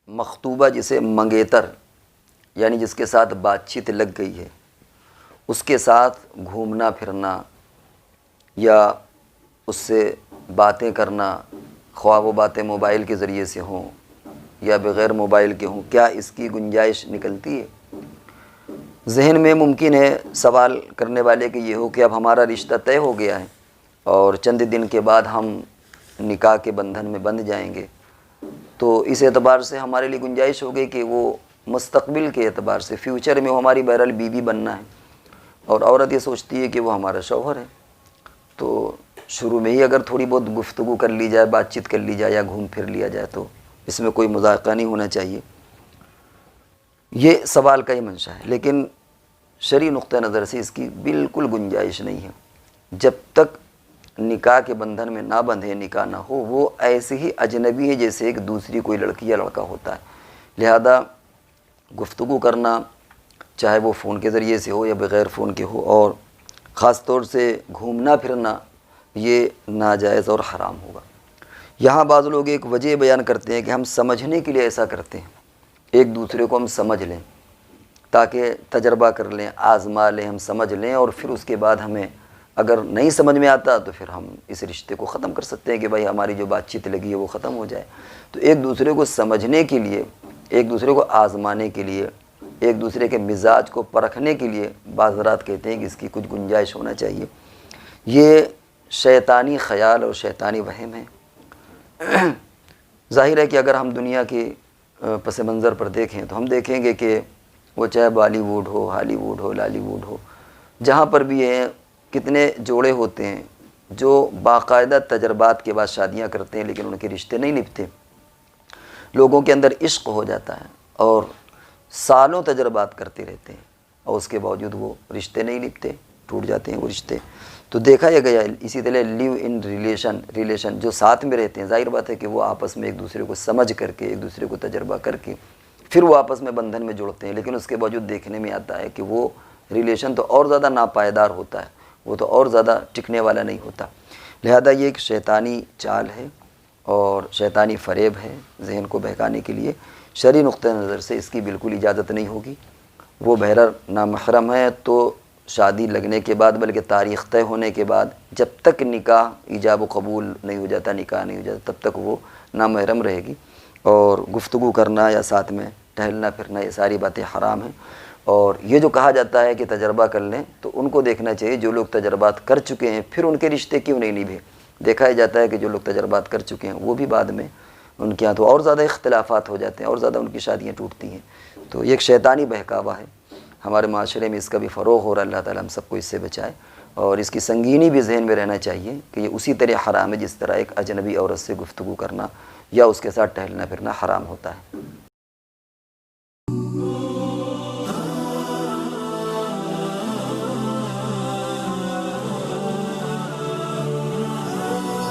مخطوبہ جسے منگیتر یعنی جس کے ساتھ بات چیت لگ گئی ہے، اس کے ساتھ گھومنا پھرنا یا اس سے باتیں کرنا، خواہ وہ باتیں موبائل کے ذریعے سے ہوں یا بغیر موبائل کے ہوں، کیا اس کی گنجائش نکلتی ہے؟ ذہن میں ممکن ہے سوال کرنے والے کہ یہ ہو کہ اب ہمارا رشتہ طے ہو گیا ہے اور چند دن کے بعد ہم نکاح کے بندھن میں بندھ جائیں گے، تو اس اعتبار سے ہمارے لیے گنجائش ہو گئی کہ وہ مستقبل کے اعتبار سے فیوچر میں وہ ہماری بہرحال بیوی بننا ہے، اور عورت یہ سوچتی ہے کہ وہ ہمارا شوہر ہے، تو شروع میں ہی اگر تھوڑی بہت گفتگو کر لی جائے، بات چیت کر لی جائے یا گھوم پھر لیا جائے تو اس میں کوئی مذائقہ نہیں ہونا چاہیے۔ یہ سوال کا ہی منشا ہے، لیکن شرعی نقطہ نظر سے اس کی بالکل گنجائش نہیں ہے۔ جب تک نکاح کے بندھن میں نہ بندھے، نکاح نہ ہو، وہ ایسے ہی اجنبی ہے جیسے ایک دوسری کوئی لڑکی یا لڑکا ہوتا ہے، لہذا گفتگو کرنا چاہے وہ فون کے ذریعے سے ہو یا بغیر فون کے ہو، اور خاص طور سے گھومنا پھرنا یہ ناجائز اور حرام ہوگا۔ یہاں بعض لوگ ایک وجہ بیان کرتے ہیں کہ ہم سمجھنے کے لیے ایسا کرتے ہیں، ایک دوسرے کو ہم سمجھ لیں تاکہ تجربہ کر لیں، آزما لیں، ہم سمجھ لیں، اور پھر اس کے بعد ہمیں اگر نہیں سمجھ میں آتا تو پھر ہم اس رشتے کو ختم کر سکتے ہیں کہ بھائی ہماری جو بات چیت لگی ہے وہ ختم ہو جائے۔ تو ایک دوسرے کو سمجھنے کے لیے، ایک دوسرے کو آزمانے کے لیے، ایک دوسرے کے مزاج کو پرکھنے کے لیے بعض حضرات کہتے ہیں کہ اس کی کچھ گنجائش ہونا چاہیے۔ یہ شیطانی خیال اور شیطانی وہم ہے۔ ظاہر ہے کہ اگر ہم دنیا کے پس منظر پر دیکھیں تو ہم دیکھیں گے کہ وہ چاہے بالی ووڈ ہو، ہالی ووڈ ہو، لالی ووڈ ہو، جہاں پر بھی ہیں کتنے جوڑے ہوتے ہیں جو باقاعدہ تجربات کے بعد شادیاں کرتے ہیں لیکن ان کے رشتے نہیں نبھتے۔ لوگوں کے اندر عشق ہو جاتا ہے اور سالوں تجربات کرتے رہتے ہیں اور اس کے باوجود وہ رشتے نہیں نبھتے، ٹوٹ جاتے ہیں وہ رشتے۔ تو دیکھا یہ گیا اسی طرح لیو ان ریلیشن جو ساتھ میں رہتے ہیں، ظاہر بات ہے کہ وہ آپس میں ایک دوسرے کو سمجھ کر کے، ایک دوسرے کو تجربہ کر کے پھر وہ آپس میں بندھن میں جڑتے ہیں، لیکن اس کے باوجود دیکھنے میں آتا ہے کہ وہ ریلیشن تو اور زیادہ ناپائیدار ہوتا ہے، وہ تو اور زیادہ ٹکنے والا نہیں ہوتا۔ لہذا یہ ایک شیطانی چال ہے اور شیطانی فریب ہے ذہن کو بہکانے کے لیے۔ شرعی نقطہ نظر سے اس کی بالکل اجازت نہیں ہوگی۔ وہ بہرحال نامحرم ہے تو شادی لگنے کے بعد، بلکہ تاریخ طے ہونے کے بعد، جب تک نکاح ایجاب و قبول نہیں ہو جاتا، نکاح نہیں ہو جاتا، تب تک وہ نامحرم رہے گی، اور گفتگو کرنا یا ساتھ میں ٹہلنا پھرنا یہ ساری باتیں حرام ہیں۔ اور یہ جو کہا جاتا ہے کہ تجربہ کر لیں، تو ان کو دیکھنا چاہیے جو لوگ تجربات کر چکے ہیں پھر ان کے رشتے کیوں نہیں نبھے۔ دیکھا ہی جاتا ہے کہ جو لوگ تجربات کر چکے ہیں وہ بھی بعد میں ان کے ہاں تو اور زیادہ اختلافات ہو جاتے ہیں، اور زیادہ ان کی شادیاں ٹوٹتی ہیں۔ تو یہ ایک شیطانی بہکاوا ہے، ہمارے معاشرے میں اس کا بھی فروغ ہو رہا ہے۔ اللہ تعالیٰ ہم سب کو اس سے بچائے، اور اس کی سنگینی بھی ذہن میں رہنا چاہیے کہ یہ اسی طرح حرام ہے جس طرح ایک اجنبی عورت سے گفتگو کرنا یا اس کے ساتھ ٹہلنا پھرنا حرام ہوتا ہے۔